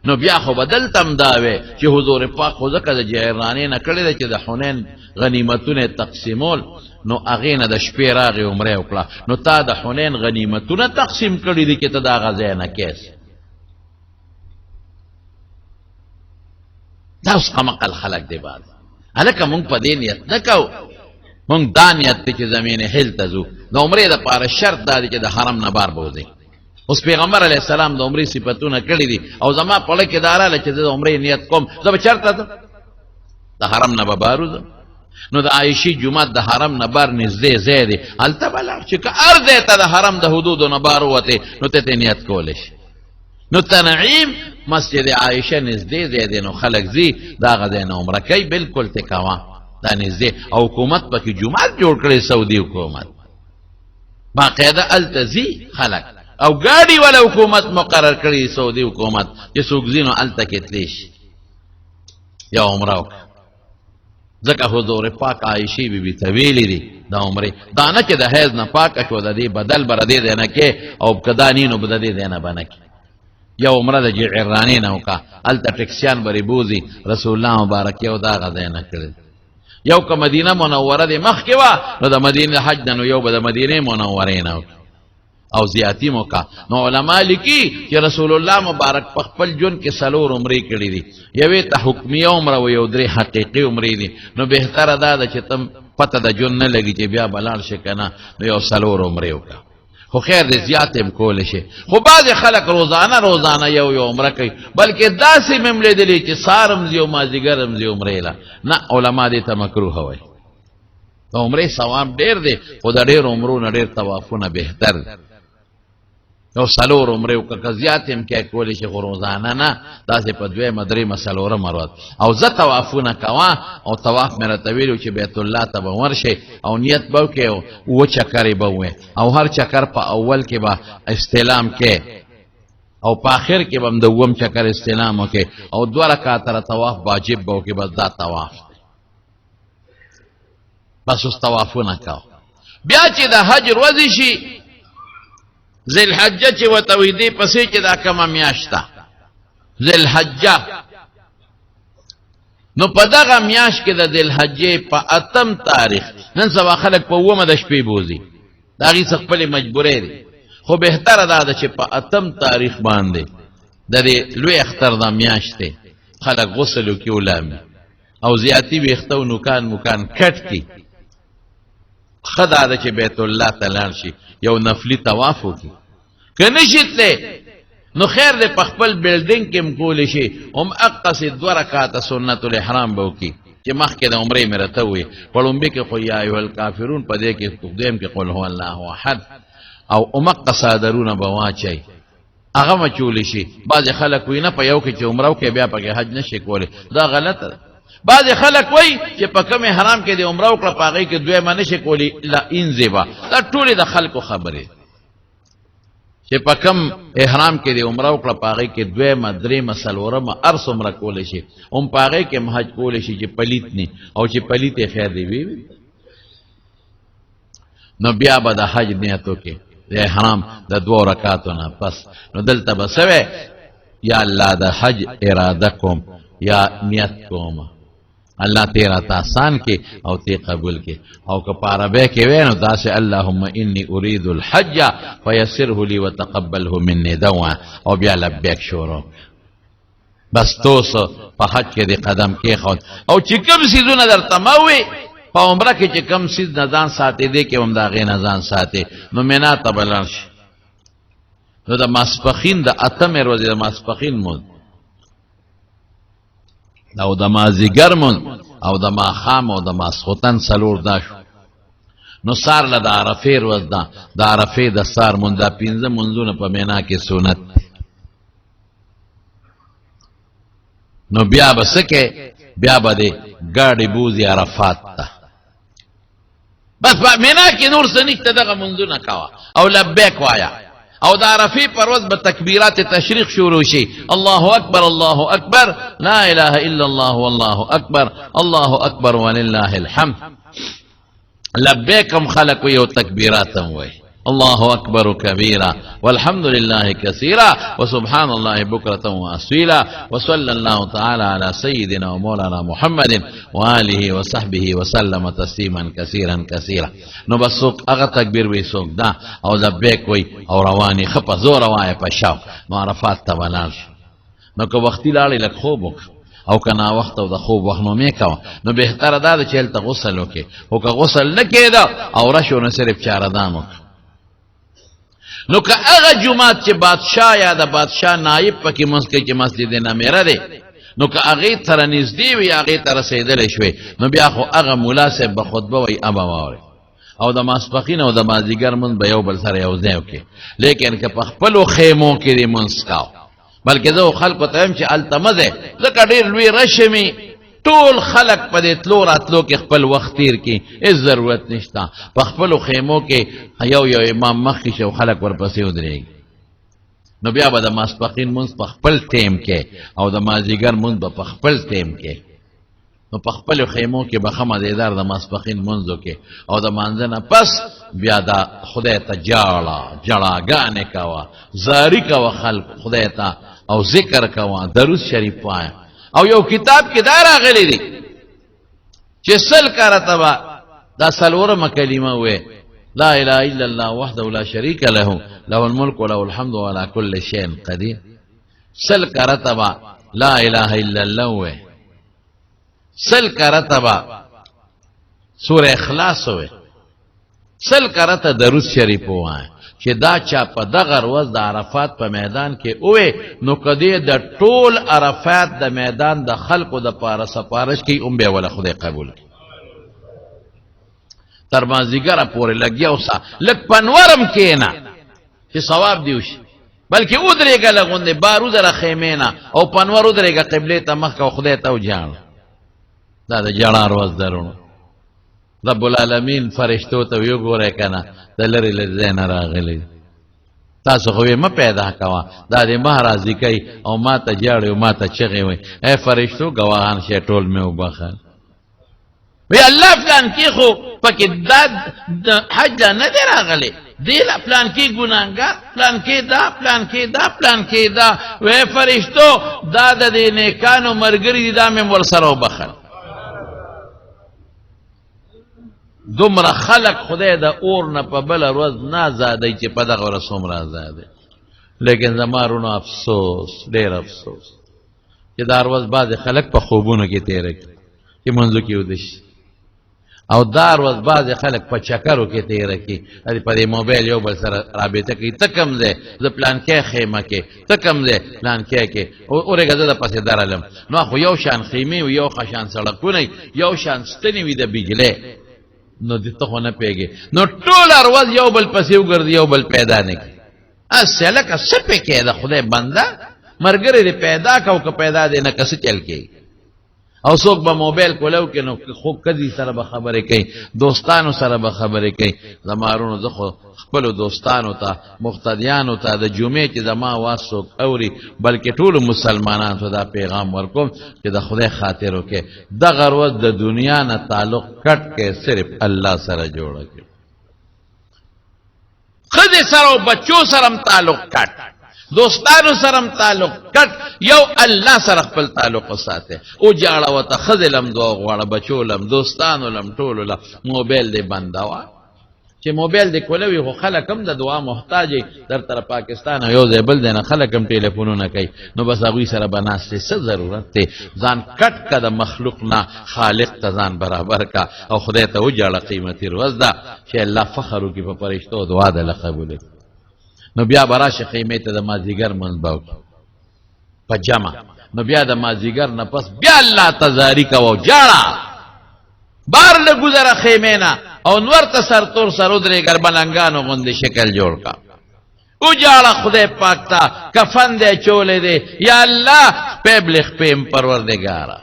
نو بیا خو به دلته هم دا وی چې حضور پاک خو ځکه د جعرانین نه کړې ده چې د حنین غنیمتونه تقسیمول نو هغې نه د شپې راغې عمرې وکړه نو تا د حنین غنیمتونه تقسیم کړي دي چې ته د هغه ځای نه کیس دا اوس قمقل خلک دی بعد هلکه مونږ په دې نیت نه کوو مونږ دا نیت دی چې زمین حل ته ځو د عمرې دپاره شرط دا دی چې د حرم نه بار به وځئ اوس پیغمبر علیه السلام د عمرې صفتونه کړي دي او زما په زړه کې دا راغله چې زه د عمرې نیت کوم زه به چېرته ځم د حرم نه به بار وځم نو د عایشې جومات د حرم نه بار نږدې ځای دی هلته به لاړ چې که هر ځای ته د حرم د حدودو نه بار ووتې نو ته نیت کولی شي نو تنعیم مسجد عایشه نږدې ځای دی نو خلک ځي د هغه ځای نه عمره کوي بلکل ته کوه دا نږدې او حکومت پکې جومات جوړ کړی سعودي حکومت باقاعده هلته ځي خلک او ګاډي والا حکومت مقرر کړي سعودي حکومت چې څوک ځي نو هلته کې تللی شي یا عمره وکړه ځکه حضور پاک عایشې بیبي ته ویلي دي د عمرې دا نه چې د حیض نه پاکه شوه د دې بدل به د دې ځای نه کې او که دا نی نو به د دې ځای نه به نه کې یو عمره د جعرانې نه وکړه هلته ټکسیان به بوځي رسول الله مبارک یو د هغه ځای نه کړی یو که مدینه منوره د مخکې وه نو د مدینې حج نه نو یو به د مدینې منورې نه او زیاتی موکا. نو علماء لیکي چې رسول الله مبارک په خپل ژوند کې 4 عمرې کړې دي، یوې ته حکمیه عمره او یو 3 حقیقي عمرې دي. نو بهتره دا ده چې تم پته د ژوند نه لګي چې بیا بلال شي کنه، نو یو 4 عمرې وکړه. خو خیر دې زیات هم کول شي. خو بعض خلک روزانه یو عمره کوي، بلکې داسې مم لیدلې چې سارم زیو مازیګرم زیو عمرې لا نه. علما دې ته مکروه وایي. د عمرې ثواب ډېر دی، خو د ډېر عمرو نه ډېر طوافونه بهتر دي. یو 4 عمرې وکړه، زیات هم کې کولی شي، خو روزانه نه، داسې په 2 3 4 مرات. او زه طوافونه کوه، او طواف مې راته ویلو چې بیت الله ته به ورشئ او نیت به وکړئ، 2 چکرې به ووایئ، او هر چکر په اول کې به استلام کې، او په آخر کې به هم د 2م چکر استلام وکړئ، او 2 رکعاته طواف واجب به وکړئ. بس دا طواف بس اوس طوافونه کوه. بیا چې د حج ورځې شي، ذی الحجه چې ورته وي، دې پسې چې دا کومه میاشت ده ذی الحجه، نو په دغه میاشت کې د ذی الحجې په 8م تاریخ، نن سبا خلک په 9 د شپې بوزي، د هغې څه خپلې مجبورې دي، خو بهتره دا ده چې په 8م تاریخ باندې د دې لوی اختر دا میاشت دی، خلک غسل وکړي ولامي، او زیاتي ویښته او نوکان مکان کټ کړي. ښه دا ده چې بیت الله ته لاړ شي، یو نفلي طواف وکړي. که نشي تللی نو خیر دی په خپل بلډینګ کې هم کولی شي، هم اقصې 2 رکعاته سنت الاحرام به وکړي چې مخکې د عمرې مې راته ووایي. په لومبي کې خو یا ایها الکافرون، په دې کې دویم کې قل هو الله احد، او امقه صادرونه به واچئ، هغه مچولی شي. بعضې خلک وایي نه په یو کې چې عمره وکړي بیا پکې حج نشي کولی، دا غلطه ده. بعض خلک وای چې په کوم حرام کې د عمره وکړه په هغې کې 2 نشي کولی، لا انزبا. دا ټولې د خلکو خبرې چې په کوم احرام کې د عمره وکړه په هغې کې 2 3 4 هر څومره کولی شي، هم په هغې کې هم حج کولی شي چې پلیت نه، او چې پلیت یې خیر دی وي. نو بیا به د حج نیت وکړي د احرام د 2 رکعاتو نه پس. نو دلته به څه وی؟ یا الله د حج اراده کوم، یا نیت کوم، الله تیرا آسان کې او تی قبول کې. او که په عربی کې وی نو داسې اللهم انی اريد الحج فیسره لی وتقبله مني دوا، او بیا لبیک شروع. بس توسو په حج کې د قدم کې خود، او چې کوم سیزونه درته ما وي په عمره کې چې کوم سیز نه ځان ساتي دی کې هم د هغې نه ځان ساتي. نو مینا ته به لاړ شي. نو د ماسپښین د 8مې ورځې د ماسپښین مونځ، او د مازیګر مونځ، او د ماښام او د ماسخوتن 4 دا شو. نو سار له د عرفې ورځ ده، د عرفې د سار مونځ، دا 5 مونځونه په مینا کې سنت دي. نو بیا به څه کې؟ بیا به دې ګاډې بوځي عرفات ته. بس په مینا کې نور څه نشته، دغه مونځونه کوه او لبیک وایه. او د عرفې پر ورځ به تکبیرات تشریق شروع شي، الله اکبر الله اکبر، لا اله الا الله والله اکبر، الله اکبر ولله الحمد. لبیکم خلق یو تکبیراتم وای، الله اکبر کبیرا والحمد لله کثیرا وسبحان الله بکرة واصیلا وصلی الله تعالی علی سیدنا ومولانا محمد وآله وصحبه وسلم تسلیما کثیرا کثیرا. نو بس هغه تکبیر وی څوک دا او لبیک وی او رواني خپ زور وای په شاو نو عرفات ته ولال. نو که وختي لاړې لک خوب او کنا وخت او د خوب وخت نو مې کاوه، نو بهتره دا چې هلته غسل وکړي. او که غسل نه کېده او رشو نه صرف چاردام وکړه. نو که هغه جماعت چې بادشاه یا د بادشاه نایب پکې مونځ کوي چې مسجد نمیره دی، نو که هغې سره نږدې وي، هغې ته رسېدلی شوې، نو بیا خو هغه ملا صاحب به خطبه وایي ابه واورئ، او د ماسپښین او د مازدیګر مونځ به یو بل سره یو ځای وکړي. لیکن که په خپلو خیمو کې دې مونځ کاو، بلکې زه خلکو ته یم چې هلته مه ځئ، ځکه ډېر لوی رش مي، ټول خلق په دې تلو راتلو کې خپل وخت تیر کې، هېڅ ضرورت نشته. په خپلو خیمو کې یو امام مخکې شي او خلک ورپسې ودرېږي. نو بیا به د ماسپښین مونځ په خپل ټیم کې او د مازدیګر مونځ به په خپل ټیم کې، نو په خپلو خیمو کې به ښه مزېدار د ماسپښین مونځ وکړي. او د مانځه نه پس بیا د خدای ته جړاګانې کوه، زاري کوه خلق خدای ته، او ذکر کوه، درود شریف وایه. او یو کتاب کې دا راغلی دی چې 100 کاله ته به دا 4مه کلمه وې، لا اله الا الله وحده لا شريك له له الملك وله الحمد وعلى كل شيء قدير. سل کرتبا لا اله الا الله وے، سل کرتبا سورہ اخلاص وے، سل کرت درود شریف وائے چې دا چا په دغه ورځ د عرفات په میدان کې اوه نو کدی د ټول عرفات د میدان د خلقو د پاره سپارش کی به ولا خدای قبول تر مازیګره پورې لګیا اوسه لک پنورم کینا چې ثواب دیوش بلکې ودرېګه لغونده بارو در خیمینا او پنور ودرېګه قبله ته مخ او خدای ته وجان دا د جړار ورځ درونو رب العالمین فرشتو ته یو ګورې کنه د لری لزین راغلی تاسو خو ما پیدا کوا دا د مہارازی کوي او ما ته جاړي او ما ته چغي وي اے فرشتو گواهان شه ټول مې وبخل وی الله فلان کی خو پکې د حج نه دی راغلی دی لا پلان کی ګناګار پلان کی دا پلان کی دا پلان کی دا وی فرشتو دا د دې نیکانو مرګري دا مې ور سره وبخل دومره خلق خدای د اور نه په بل ورځ نه آزادی چې په دغه ورځ هم آزادی لیکن زمارونو افسوس ډېر افسوس چې دا ورځ بعض خلق په خوبونو کې تیره کړي چې منځو کې ودشي او دا ورځ بعض خلق په چکرو کې تیره کړي په دې موبایل یو بل سره رابطه کوي ته کوم ځای زه پلان کې خیمه کې ته کوم ځای پلان کې اورېږه زه د پسې درالم نو خو یو شان خیمې و یو شان سړکونه یو شان ستنې وي د بجلۍ نو دته خو نه پیږي نو ټول ارواز یو بل پسې وګرځي یو بل پیدا نه کی اسله کا سپه کې د خدای بنده مرګره دې پیدا کو که پیدا دې نه کس چل کې او څوک به موبایل کولو کې نو خو کدي سره به خبرې کوي دوستانو سره به خبرې کوي زمارونو زه خو خپل دوستانو ته مقتدیانو ته د جمعې چې زما واسو اوري بلکې ټول مسلمانانو ته دا پیغام ورکوم چې د خدای خاطر وکړي دغه ورځ د دنیا نه تعلق کټ کې صرف الله سره جوړ کړي خدای سره او بچو سره تعلق کټ دوستانو سره تعلق کټ یو الله سره خپل تعلق وساته او جاړه وته خذلم دوا غواړه بچولم دوستانو لم ټول له موبایل دی بنداوه چې موبایل دی کولوي خو خلک هم د دعا محتاج در تر پاکستان یو ځای بل دی نه خلک هم ټلیفونونه کوي نو بس هغه سره بناسته څه ضرورت دی ځان کټ کده مخلوق نه خالق ته ځان برابر کا او خدای ته وجاړه قیمتي ورځ ده چې الله فخر وکي په فرشتو دعا ده قبول نو بیا براشه خیمه ته د مازیګر منځباو په جمع نو بیا د مازیګر نه پس بیا الله تزاری کا و جاړه بار له گذره خیمه نه او نور ته سر تور سر درې ګربلنګانو غوندې شکل جوړ کا او جاړه خدای پاک ته کفن دې چولې دې یا الله پبلخ پم پروردگارا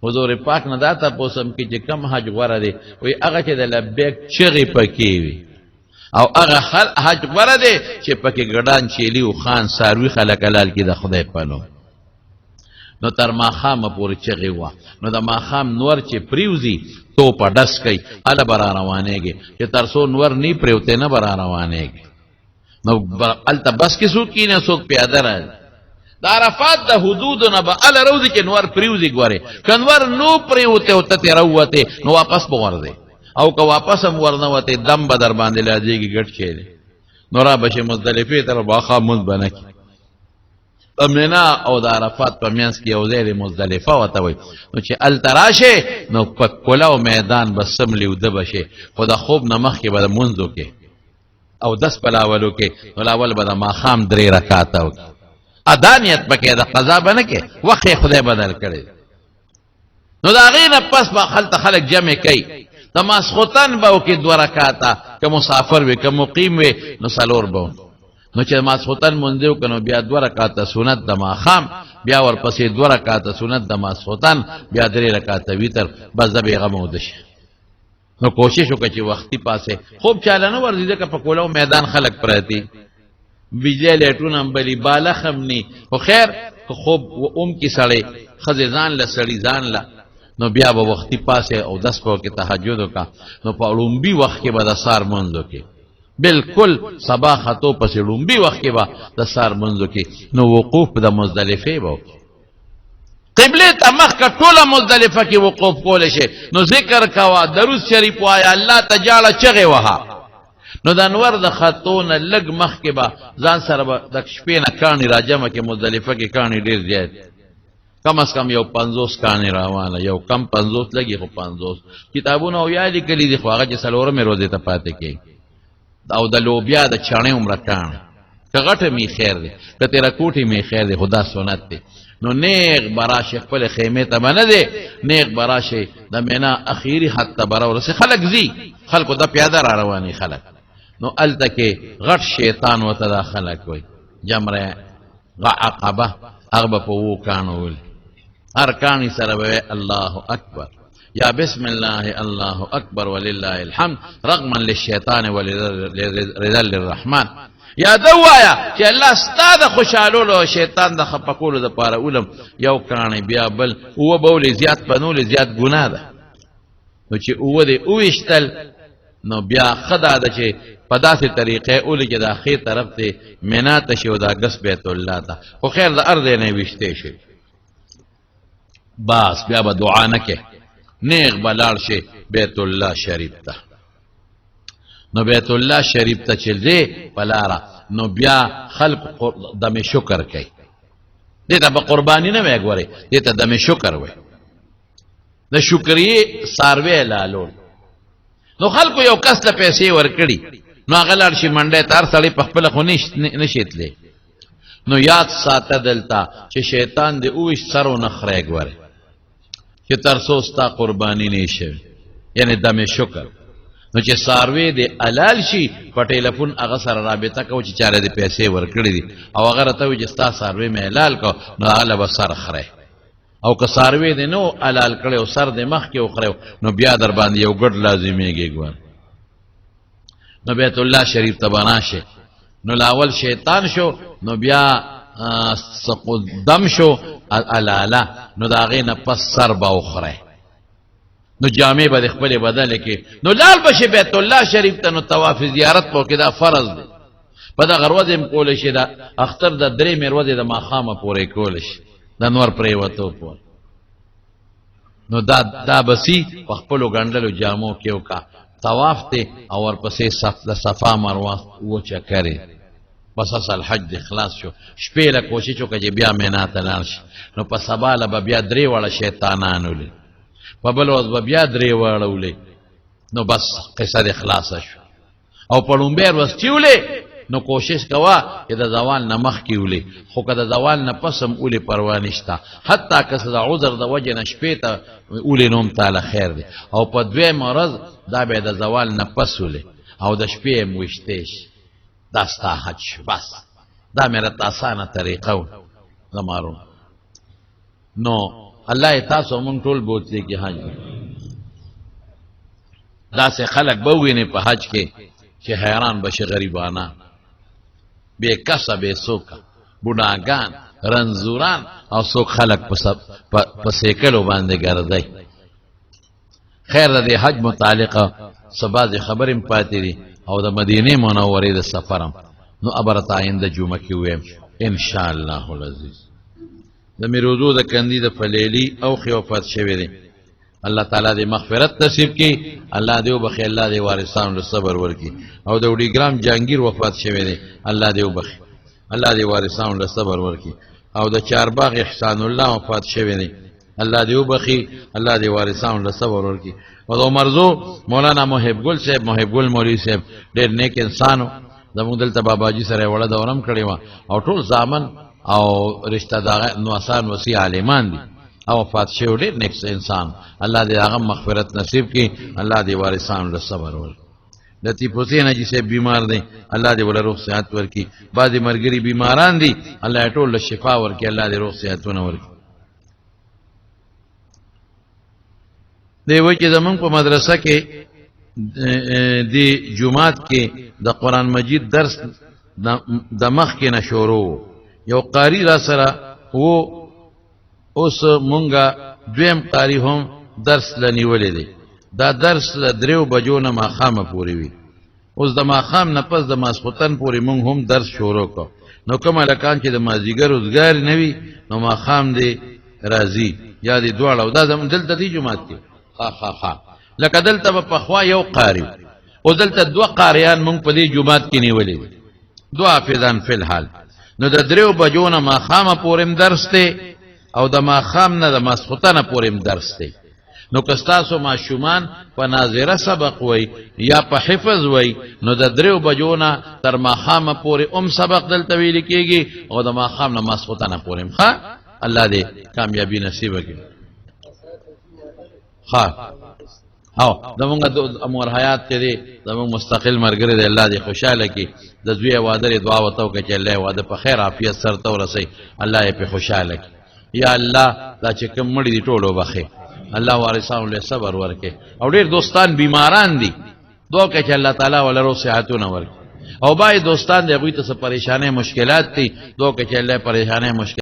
حضور پاک نه داته پوسم کې چې کم حج غره دي وي هغه چې د لبیک چغي پکې وي او هغه حج غره دي چې پکې ګډان چيلي او خان ساروي خلک حلال کې د خدای پلو نو تر ماخامه پورې چغي وا نو د ماخام نور چې پریوزي تو په دس کوي اله بار روانېږي چې تر څو نور نی پریوته نه بار روانېږي نو الته بس کې څوک کینه څوک پیاده راځي د عرفات د حدود نه به ال روزي کې نور پریوزي ګوره کنور نو پریوته او ته روته نو واپس بغورځي او که واپس هم ورنه وته دم به در باندې لازمي ګټ چي نو را بشه مزدلفه تر باخا مز بنک امنا او د عرفات په میانس کې یو ځای مزدلفه وته وي نو چې ال تراشه نو په کولاو میدان بسم لیو د بشه خو د خوب نمخ کې به منځو کې او 10 بلاولو کې نو لاول به د ماخام 3 رکعات او ادانیت پکې د قضا بنه کې وخت خدای بدل کړي نو دا غینه پس به خلک جمع کوي تماس خوتن باو کې 2 رکعاته که مسافر وي که مقیم وي نو سلور باو نو چې تماس خوتن مونږ کنو بیا 2 رکعاته سنت د ماخام بیا ورپسې 2 رکعاته سنت د ماس خوتن بیا 3 رکعاته ویتر بس د بیغه مودش نو کوشش وکړه چې وختي پاسه خوب چاله نه ورځي ځکه په کولو میدان خلک پراتی بجلی لټون هم بلی بالا خمنی خو خیر خوب اوم کی سړی خزیزان له سړی ځان له نو بیا به وختي پاسه او 10 په کې تهجد وکا نو په لومبي وخت کې به د سار منځو کې بالکل صباح خطو پس لومبي وخت کې به د سار منځو کې نو وقوف د مزدلفه به قبله ته مخ کا ټوله مزدلفه کې وقوف کول شي نو ذکر کوا درود شریف وایا الله تعالی چغه وها نو د انور د خطونه لګ مخ کې به ځان سره به د شپې نه کاڼي راجمع کې مزدلفه کې کاڼي ډېر زیات کم از کم یو 50 کاڼي روانه یو کم 50 لګي خو 50 کتابونه او یا لیکلي دي خو هغه چې څلورمې ورځې ته پاتې کېږي او د لوبیا د چڼې عمره کاڼي که غټه می خیر دی که تیره کوټې می خیر دی خدا سنت دی نو نیغ براشه خپل خیمه ته نه دی نیغ براشه د مینا اخیری حد ته بره ورسې خلک زی خلکو د پیاده را رواني خلک نو الته کې غټ شیطان وته دا خلک وي جمره عقبه هغه په وو کانول هر کانی سره به الله اکبر یا بسم الله الله اکبر ولله الحمد رغما للشیطان ولرضا للرحمن یا دوایا چې الله ستاسو خوشالولو شیطان د خپکولو د پاره علم یو کانی بیا بل او بول زیات پنول زیات ګناه ده نو چې او دې اوشتل نو بیا خدا ده چې په داسې طریقې اولي چې د اخیر طرف ته مینا ته شي او د اګس بیت الله ته خو خیر د ارض نه وشته شي باس بیا به دعا نه کې نیغ بلال شي بیت الله شریف ته نو بیت الله شریف ته چل دی بلاره نو بیا خلق دم شکر کوي دې ته به قرباني نه وي ګوري دې ته دم شکر وي د شکرې ساروي لالو نو خلکو یو کس ته پیسې ورکړي نو هغه لاړ شي منډه تار سړی په خپل خو نشیتلې نو یاد ساته دلته چې شیطان دې اوش سرو نخره ګوره چې ترسو ستا قرباني نشي یعنی دم شکر نو چې ساروي دې حلال شي په ټلیفون هغه سره رابطه کو چې چاره دې پیسې ورکړي دي او هغه راته وي چې ستا ساروي مې حلال کو نو هغه به سر خره او که ساروي دې نو حلال کړي او سر دې مخ کې وخره نو بیا در باندې یو ګډ لازميږي ګور نو بیت الله شریف ته بناشه نو لاول شیطان شو نو بیا دم شو علاله نو داغه نه پس سر با اخره نو جامع به خپل بدل کې نو لال بشه بیت الله شریف ته نو طواف زیارت په کې دا فرض دی په دا غروزه کول شي دا اختر د درې مروزه د ماخامه پورې کول شي د نور پرې وته په نو دا بسی په خپل غندلو جامو کې وکا طواف ته او ورپسې صفا مروه و چکرې بس اصل حج د اخلاص شو شپې له کوشش وکړي چې بیا مینا ته لاړ شي نو په سبا له بیا درې وړه شیطانانو لې په بل ورځ بیا درې وړولې نو بس قصه د اخلاص شو او په لومبه ورځ چولې نو کوشش کوا چې د زوال نه مخ کې ولې خو که د زوال نه پسم ولې پروا نشته حتی که د عذر د وجه نه شپې ته ولې نوم تعالی خیر دی او په دویم ورځ دا به د زوال نه پس ولې او د شپې موشتېش دا ستا حج بس دا مې آسانه طریقه و زمارو نو الله تاسو مونږ ټول بوتلې کې حج دا سه خلق به ویني په حج کې چې حیران بشي غریبانا بے کسا بے سوکا بډاګان رنزوران او سوک خلق په سیکلو باندې ګرځي خیر د حج متعلقه سبا خبرم پاتې دي او د مدینه منورې د سفرم نو ابرت آینده جمعه کې ویم ان شاء الله العزیز د میروزو د کندی د فلیلی او خیوفات شوی دی الله تعالی دې مغفرت نصیب کړي الله دې وبخي الله دې وارثانو له صبر ورکړي او د وډی ګرام جهانگیر وفات شوی دی الله دې وبخي الله دې وارثانو له صبر ورکړي او د چارباغ احسان الله وفات شوی دی الله دې وبخي الله دې وارثانو له صبر ورکړي او د مرزو مولانا محب ګل صاحب محب ګل مولوی صاحب ډېر نیک انسانو زموږ دلته باباجي سره وړه دورم کړی و او ټول ځامن او رشتہ دار نو آسان وسی عالمان دي او وفات شوی ډېر نیک انسان الله دې هغه مغفرت نصیب کړي الله دې وارثانو له صبر ورکړي لطیف حسین اجي صاحب بیمار دي الله دې ول روح صحت ورکړي بعضی مرګري بیماران دي الله ټول له شفا ورکړي الله دې روح صحتونه ورکړي دی وای چې زمونږ په مدرسه کې دی جمعات کې د قران مجید درس د مخ کې نشورو یو قاری را سره وو اوس مونږه دویم قاری هم درس لنیولې دی دا درس ل 3 بجو نه ماخامه پوری وي اوس د ماخام نه پس د ماسختن پوری مونږ هم درس شروع کو نو کوم لکان چې د مازیګر روزګار نه وي نو ماخام دی راضی یا دی دواړه دا زمون دلته دی جمعات کې ها لکه دلته په خوا یو قاری او دلته دوه قاریان مونږ په دې جمعات کې نیولې دوه حافظان فی الحال نو د دریو بجو نه ماښامه پورې درس دی او د ماښام نه د ماسخوتنه پورې درس دی نو که ستاسو ماشومان په ناظره سبق وای یا په حفظ وای نو د دریو بجو نه تر ماښامه پورې سبق دلته ویل کېږي او د ماښام نه ماسخوتنه پورې ښه الله دې کامیابی نصیب کړي ښه او زمونږ د امور حیات کې دی زمونږ مستقل مرګره دی الله دې خوشاله کړي د زوی واده دعا وته وکړي چې الله واده په خیر عافیت سره ته ورسي الله یې په خوشاله کړي یا الله دا چې کوم مړي دي ټولو بخي الله وارثانو له صبر ورکړي او ډېر دوستان بیماران دي دعا کوي چې الله تعالی ولرو صحتونه ورکړي او باید دوستان دې هغوی ته څه پریشانې مشکلات دي دعا کوي چې الله پریشانې